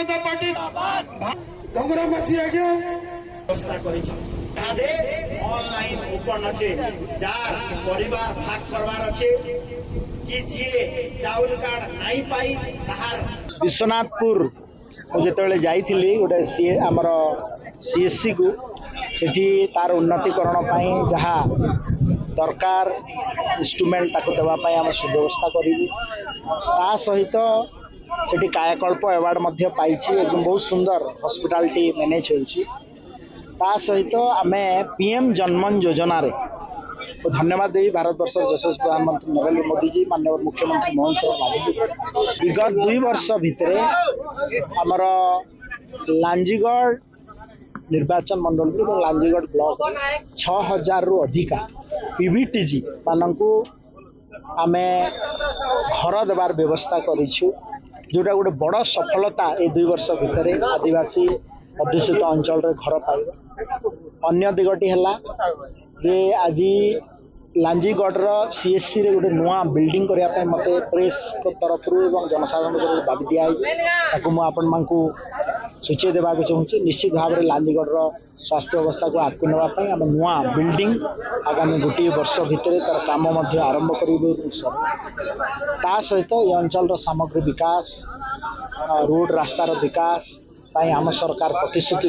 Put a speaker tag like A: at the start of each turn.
A: जनता party डंगरा माछी आज्ञा
B: व्यवस्था करे ऑनलाइन ओपन अच्छे जार परिवार भाग करवार अच्छे कि जी चाउल कार्ड नहीं पाई ताहार
C: विश्वनाथपुर मुझे जाइली गोटे आमर सीएससी को सेठी तार उन्नतिकरण जहाँ दरकार इंस्ट्रूमेंट ताको देवाई आम सुव्यवस्था करूँ ता सहित सेठी कायाकल्प अवार्ड मध्य पाइछि एकदम बहुत सुंदर हॉस्पिटैलिटी मैनेज होछि ता सहित आमे पीएम जनमन योजना रे धन्यवाद देवी भारत वर्ष यशस्वी प्रधानमंत्री नरेंद्र मोदी जी माननीय मुख्यमंत्री मोहन चरण माझी जी विगत 2 वर्ष भितर आमर लांजीगढ़ निर्वाचन मंडल और लांजीगढ़ ब्लॉक 6000 रु अधिका पीवीटीजी मानू आमे घर देवार व्यवस्था करिछु जोटा गोटे बड़ सफलता ए 2 वर्ष भितर आदिवासी अध्युषित अंचल रे घर पाइबा। अन्य दिगटी है जे आज लांजीगढ़ सीएससी रे गोटे नुआ बिल्डिंग करने मत प्रेस तरफ जनसाधारण तरफ दाबी दिखाई मुझे आपको सूची देवाक चाहूँगी। निश्चित भाव में लांजीगढ़ स्वास्थ्य अवस्था को आगे नापी आम नुआ बिल्डिंग आगामी 1 वर्ष भितर तार काम आरंभ कर सहित ये अंचल सामग्री विकास रोड रास्तार विकास आम सरकार प्रतिश्रुति